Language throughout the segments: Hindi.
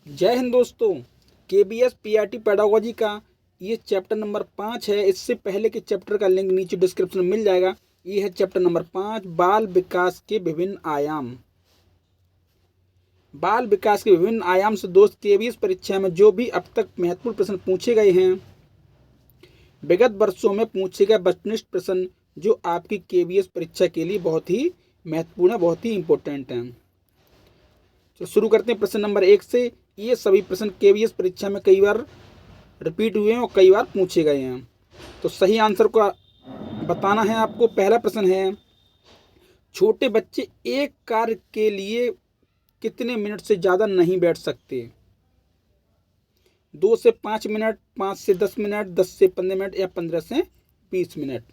जय हिंद दोस्तों। केबीएस पीआरटी पेडागोजी का ये चैप्टर नंबर 5 है। इससे पहले के चैप्टर का लिंक नीचे डिस्क्रिप्शन में मिल जाएगा। ये है चैप्टर नंबर 5, बाल विकास के विभिन्न आयाम। बाल विकास के विभिन्न आयाम से दोस्त केबीएस परीक्षा में जो भी अब तक महत्वपूर्ण प्रश्न पूछे गए हैं, विगत वर्षों में पूछे गए वस्तुनिष्ठ प्रश्न जो आपकी केबीएस परीक्षा के लिए बहुत ही महत्वपूर्ण है, बहुत ही इंपॉर्टेंट है। तो शुरू करते हैं प्रश्न नंबर 1 से। ये सभी प्रश्न केबीएस परीक्षा में कई बार रिपीट हुए हैं और कई बार पूछे गए हैं, तो सही आंसर को बताना है आपको। पहला प्रश्न है, छोटे बच्चे एक कार्य के लिए कितने मिनट से ज़्यादा नहीं बैठ सकते? 2 से 5 मिनट, 5 से 10 मिनट, 10 से 15 मिनट या 15 से 20 मिनट?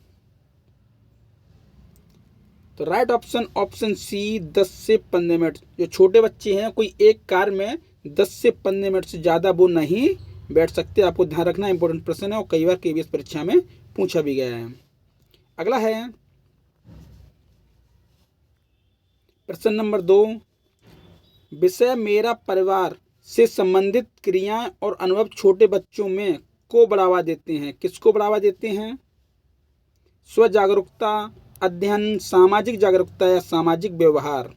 तो राइट ऑप्शन सी, 10 से 15 मिनट। जो छोटे बच्चे हैं कोई एक कार्य में 10 से 15 मिनट से ज़्यादा वो नहीं बैठ सकते। आपको ध्यान रखना, इंपॉर्टेंट प्रश्न है और कई बार केबीएस परीक्षा में पूछा भी गया है। अगला है प्रश्न नंबर 2, विषय मेरा परिवार से संबंधित क्रियाएं और अनुभव छोटे बच्चों में को बढ़ावा देते हैं। किसको बढ़ावा देते हैं? स्व जागरूकता, अध्ययन, सामाजिक जागरूकता या सामाजिक व्यवहार?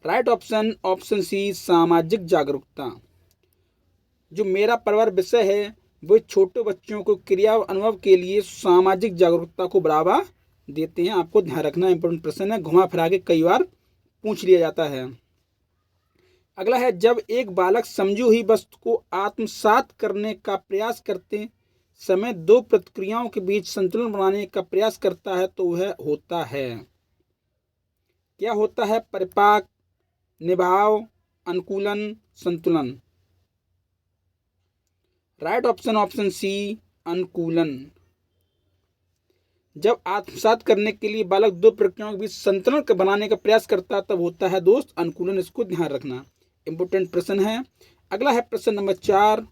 राइट ऑप्शन सी, सामाजिक जागरूकता। जो मेरा परिवार विषय है वो छोटे बच्चों को क्रिया और अनुभव के लिए सामाजिक जागरूकता को बढ़ावा देते हैं। आपको ध्यान रखना, इंपॉर्टेंट प्रश्न है, घुमा फिरा के कई बार पूछ लिया जाता है। अगला है, जब एक बालक समझी हुई वस्तु को आत्मसात करने का प्रयास करते समय दो प्रतिक्रियाओं के बीच संतुलन बनाने का प्रयास करता है तो वह होता है, क्या होता है? परिपाक, निभाव, अनुकूलन, संतुलन? राइट ऑप्शन सी, अनुकूलन। जब आत्मसात करने के लिए बालक दो प्रक्रियाओं के बीच संतुलन बनाने का प्रयास करता है तब होता है दोस्त अनुकूलन। इसको ध्यान रखना, इंपोर्टेंट प्रश्न है। अगला है प्रश्न नंबर 4,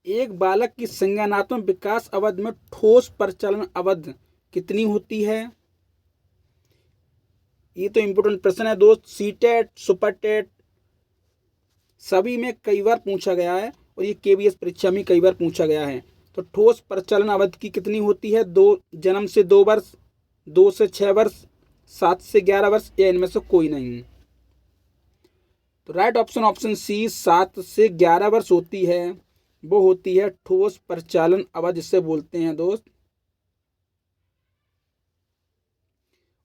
एक बालक की संज्ञानात्मक विकास अवधि में ठोस परिचालन अवधि कितनी होती है? ये तो इंपोर्टेंट प्रश्न है दोस्त। सीटेट, सुपरटेट सभी में कई बार पूछा गया है और ये केबीएस परीक्षा में कई बार पूछा गया है। तो ठोस परिचालन अवधि की कितनी होती है? 2 जन्म से 2 वर्ष, 2 से 6 वर्ष, 7 से 11 वर्ष या इनमें से कोई नहीं? तो राइट ऑप्शन सी, 7 से 11 वर्ष होती है। वो होती है ठोस परिचालन अवधि, जिसे बोलते हैं दोस्त।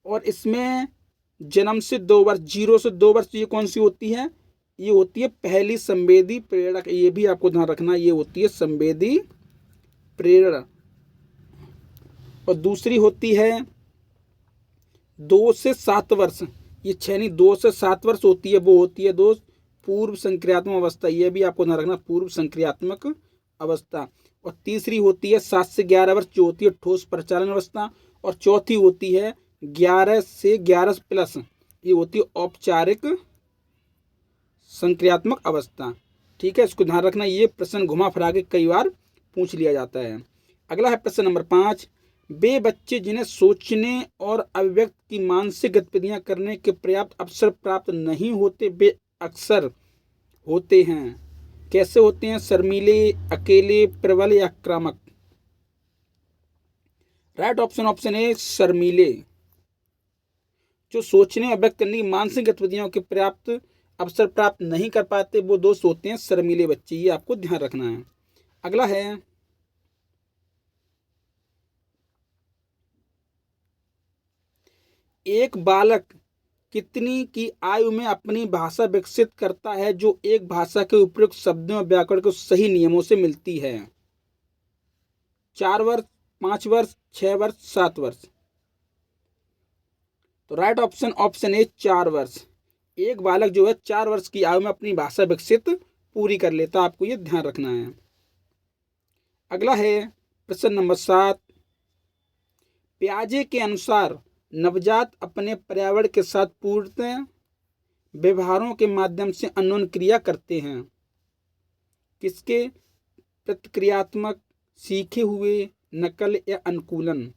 और इसमें जन्म से 2 वर्ष, 0 से 2 वर्ष, ये कौन सी होती है? ये होती है पहली संवेदी प्रेरणा। ये भी आपको ध्यान रखना, ये होती है संवेदी प्रेरणा। और दूसरी होती है 2 से 7 वर्ष, ये 6 नहीं, 2 से 7 वर्ष होती है। वो होती है दोस्त पूर्व संक्रियात्मक अवस्था। ये भी आपको ध्यान रखना, पूर्व संक्रियात्मक अवस्था। और तीसरी होती है 7 से 11 वर्ष, जो होती है ठोस परिचालन अवस्था। और चौथी होती है 11 से 11 प्लस, ये होती है औपचारिक संक्रियात्मक अवस्था। ठीक है, इसको ध्यान रखना। ये प्रश्न घुमा फिरा के कई बार पूछ लिया जाता है। अगला है प्रश्न नंबर 5, वे बच्चे जिन्हें सोचने और अभिव्यक्त की मानसिक गतिविधियां करने के पर्याप्त अवसर प्राप्त नहीं होते, वे अक्सर होते हैं। कैसे होते हैं? शर्मीले, अकेले, प्रबल या आक्रामक? राइट ऑप्शन ए, शर्मीले। जो सोचने और व्यक्त करने की मानसिक गतिविधियों के पर्याप्त अवसर प्राप्त नहीं कर पाते वो दोस्त होते हैं शर्मीले बच्चे। ये आपको ध्यान रखना है। अगला है, एक बालक कितनी की आयु में अपनी भाषा विकसित करता है जो एक भाषा के उपयुक्त शब्दों और व्याकरण को सही नियमों से मिलती है? 4 वर्ष, 5 वर्ष, 6 वर्ष, 7 वर्ष? तो राइट ऑप्शन ए, 4 वर्ष। एक बालक जो है 4 वर्ष की आयु में अपनी भाषा विकसित पूरी कर लेता। आपको ये ध्यान रखना है। अगला है प्रश्न नंबर 7, पियाजे के अनुसार नवजात अपने पर्यावरण के साथ पूर्णतः व्यवहारों के माध्यम से अन्योन्य क्रिया करते हैं। किसके? प्रतिक्रियात्मक, सीखे हुए, नकल या अनुकूलन?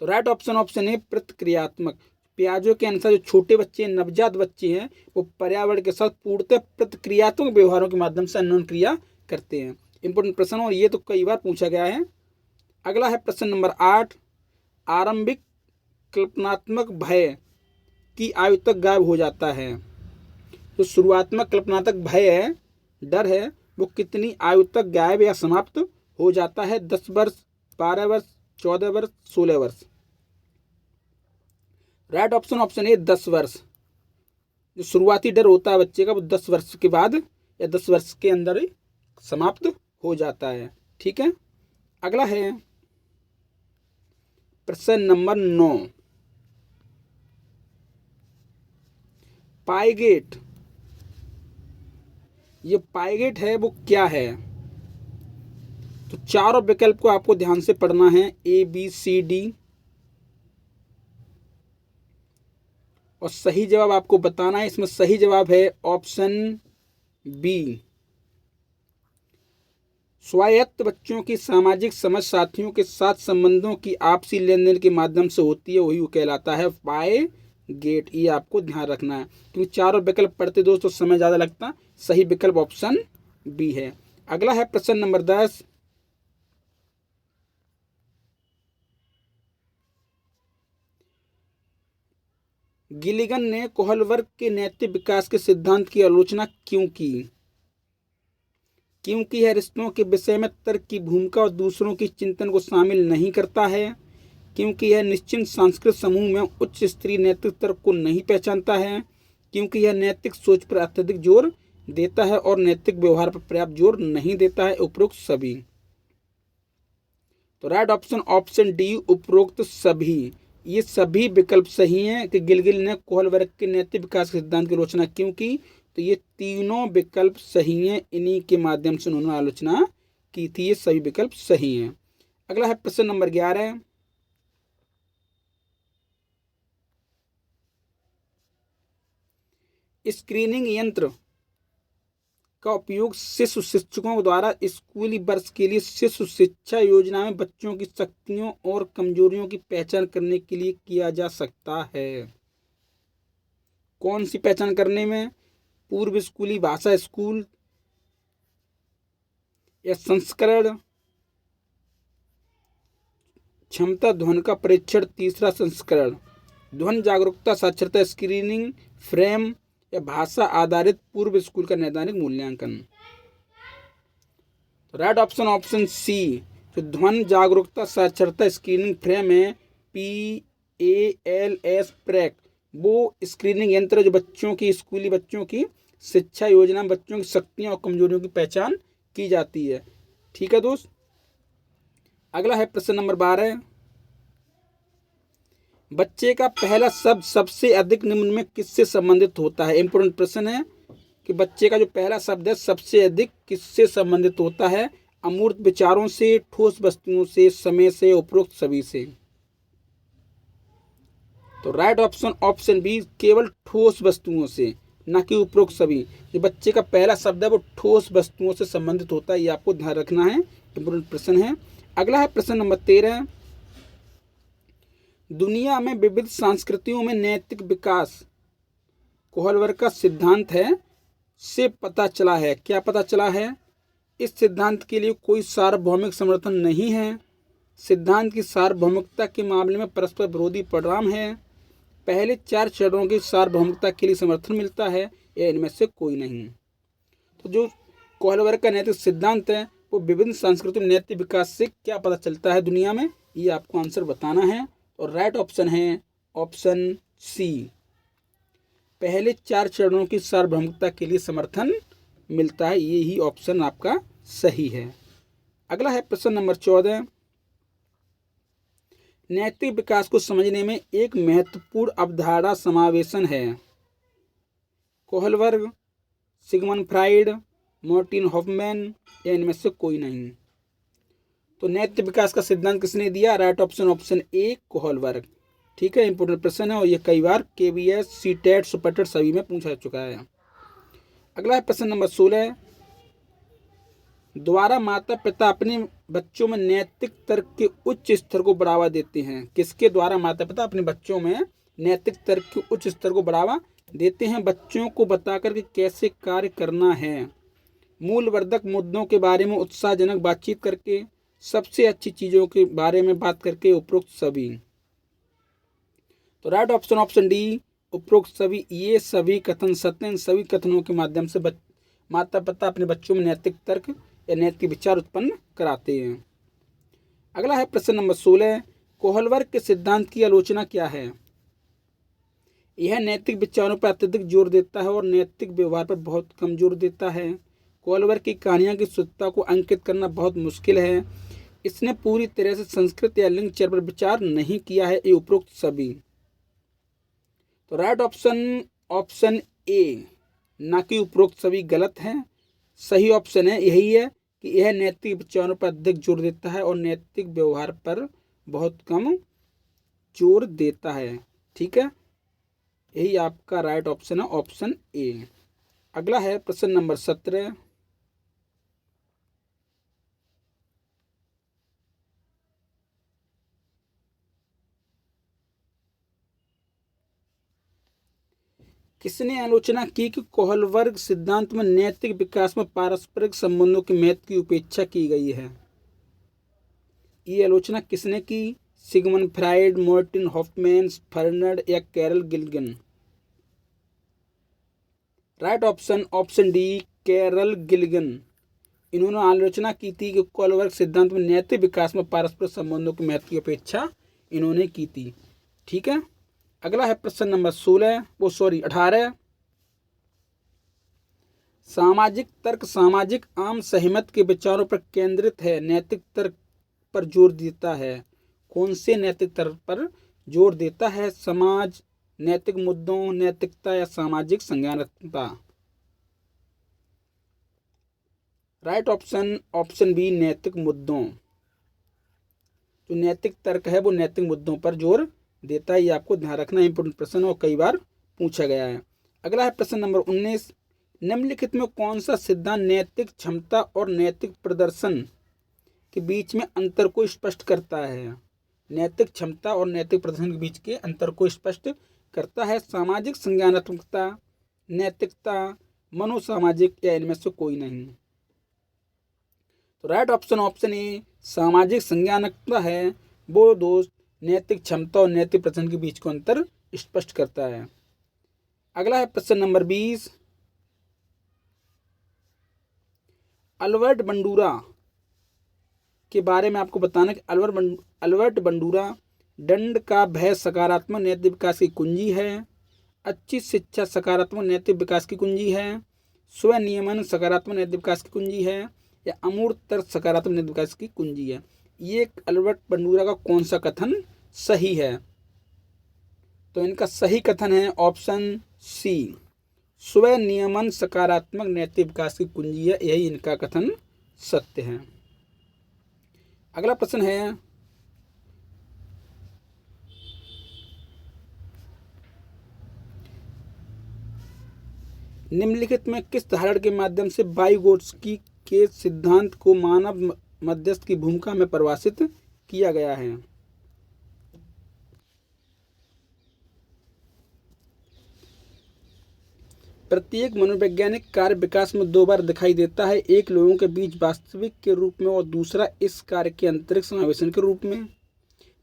तो राइट ऑप्शन ऑप्शन ए प्रतिक्रियात्मक। पियाजो के अनुसार जो छोटे बच्चे नवजात बच्चे हैं वो पर्यावरण के साथ पूर्णतः प्रतिक्रियात्मक व्यवहारों के माध्यम से अन्योन्य क्रिया करते हैं। इंपोर्टेंट प्रश्न और ये तो कई बार पूछा गया है। अगला है प्रश्न नंबर 8, आरंभिक कल्पनात्मक भय की आयु तक गायब हो जाता है। जो शुरुआत्मक कल्पनात्मक भय है, डर है, वो कितनी आयु तक गायब या समाप्त हो जाता है? 10 वर्ष, 12 वर्ष, 14 वर्ष, 16 वर्ष। राइट ऑप्शन ऑप्शन ए 10 वर्ष। जो शुरुआती डर होता है बच्चे का वो 10 वर्ष के बाद या 10 वर्ष के अंदर ही समाप्त हो जाता है। ठीक है। अगला है प्रश्न नंबर 9, पाइगेट। ये पाइगेट है वो क्या है? तो चारों विकल्प को आपको ध्यान से पढ़ना है, ए बी सी डी, और सही जवाब आपको बताना है। इसमें सही जवाब है ऑप्शन बी। स्वायत्त बच्चों की सामाजिक समझ साथियों के साथ संबंधों की आपसी लेन देन के माध्यम से होती है, वही वो कहलाता है पाइगेट। ये आपको ध्यान रखना है क्योंकि चारों विकल्प पढ़ते दोस्तों समय ज़्यादा लगता। सही विकल्प ऑप्शन बी है। अगला है प्रश्न नंबर 10, गिलिगन ने कोहलबर्ग के नैतिक विकास के सिद्धांत की आलोचना क्यों की? क्योंकि यह रिश्तों के विषय में तर्क की भूमिका और दूसरों की चिंतन को शामिल नहीं करता है, क्योंकि यह निश्चित सांस्कृतिक समूह में उच्च स्तरीय नैतिक तर्क को नहीं पहचानता है, क्योंकि यह नैतिक सोच पर अत्यधिक जोर देता है और नैतिक व्यवहार पर पर्याप्त जोर नहीं देता है। उपरोक्त सभी। तो राइट ऑप्शन ऑप्शन डी, उपरोक्त सभी। ये सभी विकल्प सही हैं कि गिलगिल ने कोहलबर्ग के नैतिक विकास के सिद्धांत की आलोचना क्यों की। तो ये तीनों विकल्प सही हैं, इन्हीं के माध्यम से उन्होंने आलोचना की थी। ये सभी विकल्प सही हैं। अगला है प्रश्न नंबर 11, स्क्रीनिंग यंत्र का उपयोग शिशु शिक्षकों द्वारा स्कूली वर्ष के लिए शिशु शिक्षा योजना में बच्चों की शक्तियों और कमजोरियों की पहचान करने के लिए किया जा सकता है। कौन सी पहचान करने में? पूर्व स्कूली भाषा स्कूल या संस्करण, क्षमता ध्वनि का परीक्षण, तीसरा संस्करण, ध्वनि जागरूकता साक्षरता स्क्रीनिंग फ्रेम, या भाषा आधारित पूर्व स्कूल का नैदानिक मूल्यांकन। तो राइट ऑप्शन ऑप्शन सी, जो ध्वनि जागरूकता साक्षरता स्क्रीनिंग फ्रेम है, PALS प्रैक, वो स्क्रीनिंग यंत्र जो बच्चों की स्कूली बच्चों की शिक्षा योजना में बच्चों की शक्तियों और कमजोरियों की पहचान की जाती है। ठीक है दोस्त। अगला है प्रश्न नंबर 12, बच्चे का पहला शब्द सबसे अधिक निम्न में किससे संबंधित होता है? इंपोर्टेंट प्रश्न है कि बच्चे का जो पहला शब्द है सबसे अधिक किससे संबंधित होता है? अमूर्त विचारों से, ठोस वस्तुओं से, समय से, उपरोक्त सभी से। तो राइट ऑप्शन ऑप्शन बी, केवल ठोस वस्तुओं से, न कि उपरोक्त सभी। जो बच्चे का पहला शब्द है वो ठोस वस्तुओं से संबंधित होता है, ये आपको ध्यान रखना है। इंपोर्टेंट प्रश्न है। अगला है प्रश्न नंबर 13, दुनिया में विविध संस्कृतियों में नैतिक विकास कोहलबर्ग का सिद्धांत है से पता चला है। क्या पता चला है? इस सिद्धांत के लिए कोई सार्वभौमिक समर्थन नहीं है। सिद्धांत की सार्वभौमिकता के मामले में परस्पर विरोधी परिणाम है। पहले 4 चरणों की सार्वभौमिकता के लिए समर्थन मिलता है, या इनमें से कोई नहीं। तो जो कोहलबर्ग का नैतिक सिद्धांत है वो विभिन्न सांस्कृतिक नैतिक विकास से क्या पता चलता है दुनिया में, ये आपको आंसर बताना है। और राइट ऑप्शन है ऑप्शन सी, पहले 4 चरणों की सार्वभौमिकता के लिए समर्थन मिलता है। ये ही ऑप्शन आपका सही है। अगला है प्रश्न नंबर 14, नैतिक विकास को समझने में एक महत्वपूर्ण अवधारणा समावेशन है। Kohlberg, Sigmund Freud, Martin Hoffman, या इनमें से कोई नहीं। तो नैतिक विकास का सिद्धांत किसने दिया? Right option option A, Kohlberg. ठीक है, इंपोर्टेंट प्रश्न है और ये कई बार KVS, CTET, सुपरटेट सभी में पूछा चुका है। अगला है प्रश्न नंबर 16, द्वारा माता पिता अपने बच्चों में नैतिक तर्क के उच्च स्तर को बढ़ावा देते हैं। किसके द्वारा माता पिता अपने बच्चों में नैतिक तर्क के उच्च स्तर को बढ़ावा देते हैं? बच्चों को बताकर कि कैसे कार्य करना है, मूल्यवर्धक मुद्दों के बारे में उत्साहजनक बातचीत करके, सबसे अच्छी चीज़ों के बारे में बात करके, उपरोक्त सभी। तो राइट ऑप्शन ऑप्शन डी, उपरोक्त सभी। ये सभी कथन सत्य हैं। इन सभी कथनों के माध्यम से माता पिता अपने बच्चों में नैतिक तर्क या नैतिक विचार उत्पन्न कराते हैं। अगला है प्रश्न नंबर 16, कोहलवर्ग के सिद्धांत की आलोचना क्या है? यह नैतिक विचारों पर अत्यधिक जोर देता है और नैतिक व्यवहार पर बहुत कम जोर देता है। कोहलवर्ग की कहानियां की शुद्धता को अंकित करना बहुत मुश्किल है। इसने पूरी तरह से संस्कृत या लिंग चर पर विचार नहीं किया है। ये उपरोक्त सभी। तो राइट ऑप्शन ऑप्शन ए, ना कि उपरोक्त सभी, गलत है। सही ऑप्शन है यही है कि यह नैतिक विचारों पर अधिक जोर देता है और नैतिक व्यवहार पर बहुत कम जोर देता है। ठीक है, यही आपका राइट ऑप्शन है, ऑप्शन ए। अगला है प्रश्न नंबर 17, किसने आलोचना की कि कोहलवर्ग सिद्धांत में नैतिक विकास में पारस्परिक संबंधों के महत्व की उपेक्षा की गई है? ये आलोचना किसने की? सिगमंड फ्राइड, मार्टिन हॉफमैन, फर्नर्ड या Carol Gilligan? Right option option D, Carol Gilligan. इन्होंने आलोचना की थी कि कोहलवर्ग सिद्धांत में नैतिक विकास में पारस्परिक संबंधों के महत्व की अपेक्षा इन्होंने की थी। ठीक है, अगला है प्रश्न नंबर 18, सामाजिक तर्क सामाजिक आम सहमत के विचारों पर केंद्रित है, नैतिक तर्क पर जोर देता है। कौन से नैतिक तर्क पर जोर देता है? समाज, नैतिक मुद्दों, नैतिकता या सामाजिक संज्ञानात्मकता? राइट ऑप्शन ऑप्शन बी, नैतिक मुद्दों। जो नैतिक तर्क है वो नैतिक मुद्दों पर जोर देता है। ये आपको ध्यान रखना, इंपोर्टेंट प्रश्न और कई बार पूछा गया है। अगला है प्रश्न नंबर 19, निम्नलिखित में कौन सा सिद्धांत नैतिक क्षमता और नैतिक प्रदर्शन के बीच में अंतर को स्पष्ट करता है? नैतिक क्षमता और नैतिक प्रदर्शन के बीच के अंतर को स्पष्ट करता है। सामाजिक संज्ञानात्मकता, नैतिकता, मनोसामाजिक या इनमें से कोई नहीं? तो राइट ऑप्शन ऑप्शन ए, सामाजिक संज्ञानात्मकता है वो दोस्त नैतिक क्षमता और नैतिक प्रदर्शन के बीच को अंतर स्पष्ट करता है। अगला है प्रश्न नंबर 20, अल्बर्ट बंडूरा के बारे में आपको बताना कि अल्बर्ट बंडूरा, दंड का भय सकारात्मक नैतिक विकास की कुंजी है, अच्छी शिक्षा सकारात्मक नैतिक विकास की कुंजी है, स्वनियमन सकारात्मक नैतिक विकास की कुंजी है या अमूर्त तर्क सकारात्मक नैतिक विकास की कुंजी है? ये अल्बर्ट बंडूरा का कौन सा कथन सही है? तो इनका सही कथन है ऑप्शन सी, स्वनियमन सकारात्मक नैतिक विकास की कुंजी है। यही इनका कथन सत्य है। अगला प्रश्न है, निम्नलिखित में किस धारणा के माध्यम से वाइगोत्स्की के सिद्धांत को मानव मध्यस्थ की भूमिका में परिभाषित किया गया है? प्रत्येक मनोवैज्ञानिक कार्य विकास में दो बार दिखाई देता है, एक लोगों के बीच वास्तविक के रूप में और दूसरा इस कार्य के अंतरिक्ष समावेशन के रूप में।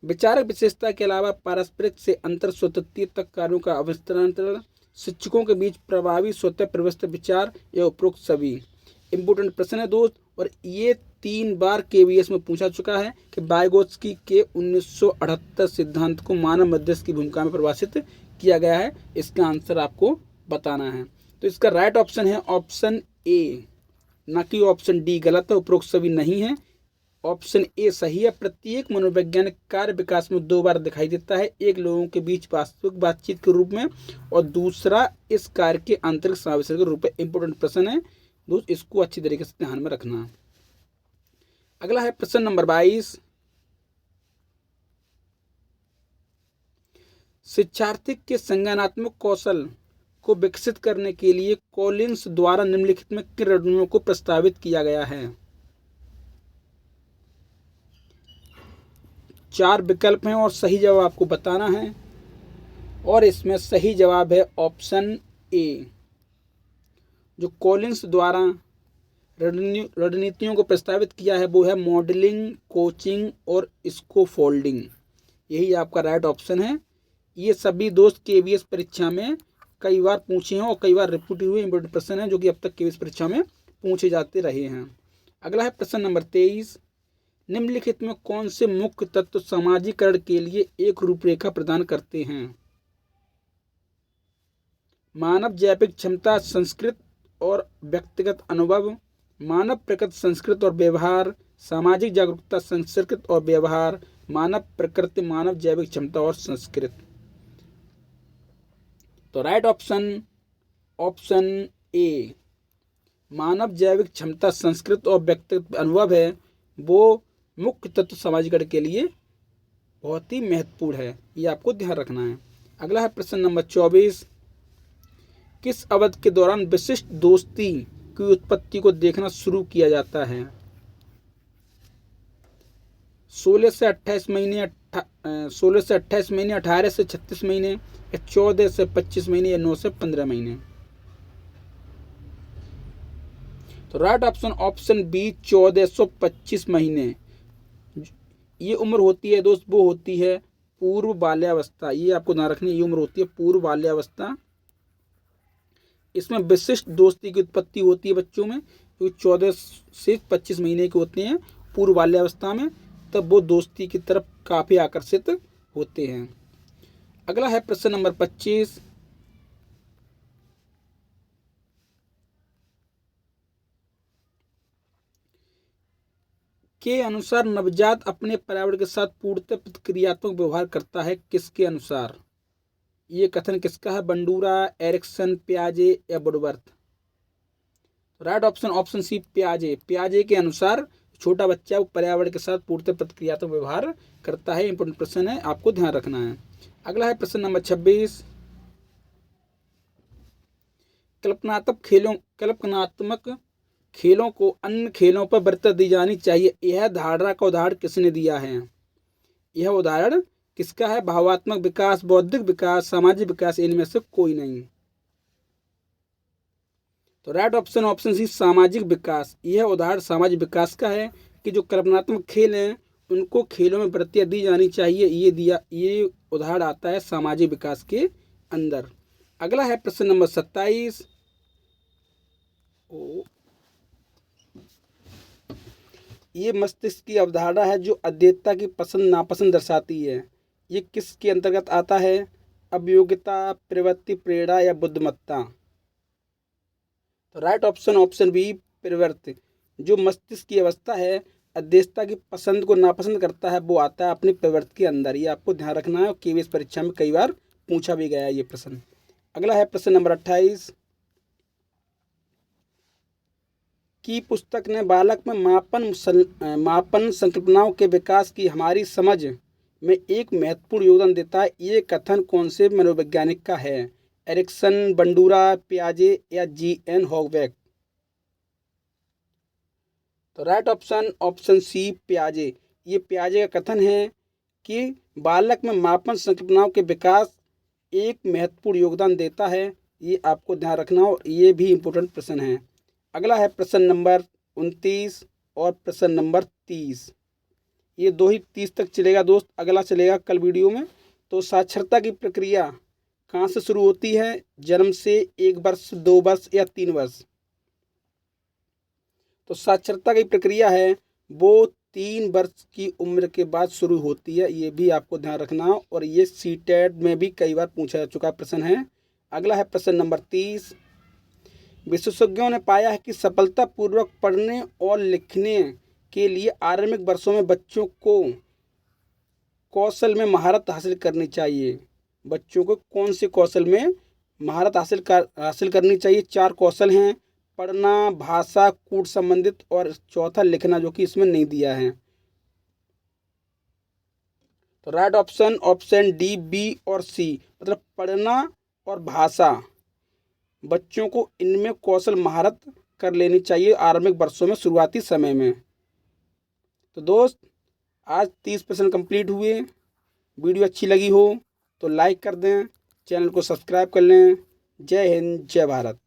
विचारक विशेषता के अलावा पारस्परिक से अंतर स्वतंत्र तक कार्यों का अवस्तरण, शिक्षकों के बीच प्रभावी स्वतः प्रविष्ट विचार या उपरोक्त सभी। इंपोर्टेंट प्रश्न है दोस्त, और ये 3 बार KVS में पूछा चुका है कि वाइगोत्स्की के 1978 सिद्धांत को मानव मध्यस्थ की भूमिका में परिभाषित किया गया है। इसका आंसर आपको बताना है। तो इसका राइट ऑप्शन है ऑप्शन ए, ना कि ऑप्शन डी गलत है, उपरोक्त सभी नहीं है। ऑप्शन ए सही है। प्रत्येक मनोवैज्ञानिक कार्य विकास में 2 बार दिखाई देता है, एक लोगों के बीच वास्तविक बातचीत के रूप में और दूसरा इस कार्य के आंतरिक समावेशन के रूप में। इंपोर्टेंट प्रश्न है दोस्त, इसको अच्छी तरीके से ध्यान में रखना। अगला है प्रश्न नंबर 22, शिक्षार्थी के संज्ञानात्मक कौशल को विकसित करने के लिए कॉलिंस द्वारा निम्नलिखित में किन रणनीतियों को प्रस्तावित किया गया है? 4 विकल्प हैं और सही जवाब आपको बताना है, और इसमें सही जवाब है ऑप्शन ए। जो कॉलिंस द्वारा रणनीतियों को प्रस्तावित किया है वो है मॉडलिंग, कोचिंग और स्कोफोल्डिंग। यही आपका राइट ऑप्शन है। ये सभी दोस्त केवीएस परीक्षा में कई बार पूछे हैं और कई बार रिपीट हुए इंपॉर्टेंट प्रश्न हैं जो कि अब तक केवीएस परीक्षा में पूछे जाते रहे हैं। अगला है प्रश्न नंबर 23। निम्नलिखित में कौन से मुख्य तत्व समाजीकरण के लिए एक रूपरेखा प्रदान करते हैं? मानव जैविक क्षमता, संस्कृत और व्यक्तिगत अनुभव, मानव प्रकृति, संस्कृत और व्यवहार, सामाजिक जागरूकता, संस्कृत और व्यवहार, मानव प्रकृति, मानव जैविक क्षमता और संस्कृत। तो राइट ऑप्शन ऑप्शन ए, मानव जैविक क्षमता, संस्कृत और व्यक्तिगत अनुभव है, वो मुख्य तत्व समाजीकरण के लिए बहुत ही महत्वपूर्ण है। ये आपको ध्यान रखना है। अगला है प्रश्न नंबर 24। किस अवधि के दौरान विशिष्ट दोस्ती की उत्पत्ति को देखना शुरू किया जाता है? 16 से 28 महीने, 16 से 28 महीने, 18 से 36 महीने, या 14 से 25 महीने, या 9 से 15 महीने। तो राइट ऑप्शन ऑप्शन बी, 14 से 25 महीने। ये उम्र होती है दोस्त, वो होती है पूर्व बाल्यावस्था। ये आपको ध्यान रखनी है, ये उम्र होती है पूर्व बाल्यावस्था। इसमें विशिष्ट दोस्ती की उत्पत्ति होती है बच्चों में, क्योंकि 14 से 25 महीने के होते हैं पूर्व बाल्यावस्था में, तब वो दोस्ती की तरफ काफ़ी आकर्षित होते हैं। अगला है प्रश्न नंबर 25। के अनुसार नवजात अपने पर्यावरण के साथ पूर्णतः प्रतिक्रियात्मक व्यवहार करता है? किसके अनुसार? ये कथन किसका है? बंडूरा, एरिक्सन, पियाजे या Woodworth? Right option option C, पियाजे। पियाजे के अनुसार छोटा बच्चा वो पर्यावरण के साथ पूर्णतः प्रतिक्रियात्मक व्यवहार करता है। इंपॉर्टेंट प्रश्न है, आपको ध्यान रखना है। अगला है प्रश्न नंबर 26। कल्पनात्मक खेलों को अन्य खेलों पर वरीयता दी जानी चाहिए, यह धारणा का उदाहरण किसने दिया है? यह उदाहरण किसका है? भावात्मक विकास, बौद्धिक विकास, सामाजिक विकास, इनमें से कोई नहीं। तो राइट ऑप्शन ऑप्शन सी, सामाजिक विकास। यह उदाहरण सामाजिक विकास का है कि जो कल्पनात्मक खेल हैं उनको खेलों में वरीयता दी जानी चाहिए। ये उदाहरण आता है सामाजिक विकास के अंदर। अगला है प्रश्न नंबर 27। ये मस्तिष्क की अवधारणा है जो अध्येता की पसंद नापसंद दर्शाती है। ये किसके अंतर्गत आता है? अभियोगिता, प्रवृत्ति, प्रेरणा या बुद्धिमत्ता? तो राइट ऑप्शन ऑप्शन बी, प्रवृत्ति। जो मस्तिष्क की अवस्था है अध्येता की पसंद को नापसंद करता है, वो आता है अपनी प्रवृत्ति के अंदर। ये आपको ध्यान रखना है, केवीएस परीक्षा में कई बार पूछा भी गया है ये प्रश्न। अगला है प्रश्न नंबर 28। की पुस्तक ने बालक में मापन संकल्पनाओं के विकास की हमारी समझ में एक महत्वपूर्ण योगदान देता है। ये कथन कौन से मनोवैज्ञानिक का है? एरिक्सन, बंडूरा, पियाजे या जी.एन. हॉगवैक? तो राइट ऑप्शन ऑप्शन सी, पियाजे। ये पियाजे का कथन है कि बालक में मापन संकल्पनाओं के विकास एक महत्वपूर्ण योगदान देता है। ये आपको ध्यान रखना हो, ये भी इम्पोर्टेंट प्रश्न है। अगला है प्रश्न नंबर 29 और प्रश्न नंबर 30। ये दो ही 30 तक चलेगा दोस्त, अगला चलेगा कल वीडियो में। तो साक्षरता की प्रक्रिया कहाँ से शुरू होती है? जन्म से, 1 वर्ष, 2 वर्ष या 3 वर्ष? तो साक्षरता की प्रक्रिया है वो 3 वर्ष की उम्र के बाद शुरू होती है। ये भी आपको ध्यान रखना हो, और ये सीटेट में भी कई बार पूछा जा चुका प्रश्न है। अगला है प्रश्न नंबर 30। विशेषज्ञों ने पाया है कि सफलतापूर्वक पढ़ने और लिखने के लिए आरंभिक वर्षों में बच्चों को कौशल में महारत हासिल करनी चाहिए। बच्चों को कौन से कौशल में महारत हासिल करनी चाहिए? 4 कौशल हैं, पढ़ना, भाषा, कूट संबंधित, और चौथा लिखना, जो कि इसमें नहीं दिया है। तो right option option D, B और सी, मतलब पढ़ना और भाषा। बच्चों को इनमें कौशल महारत कर लेनी चाहिए आरंभिक वर्षों में, शुरुआती समय में। तो दोस्त आज 30 प्रश्न कंप्लीट हुए। वीडियो अच्छी लगी हो तो लाइक कर दें, चैनल को सब्सक्राइब कर लें। जय हिंद, जय भारत।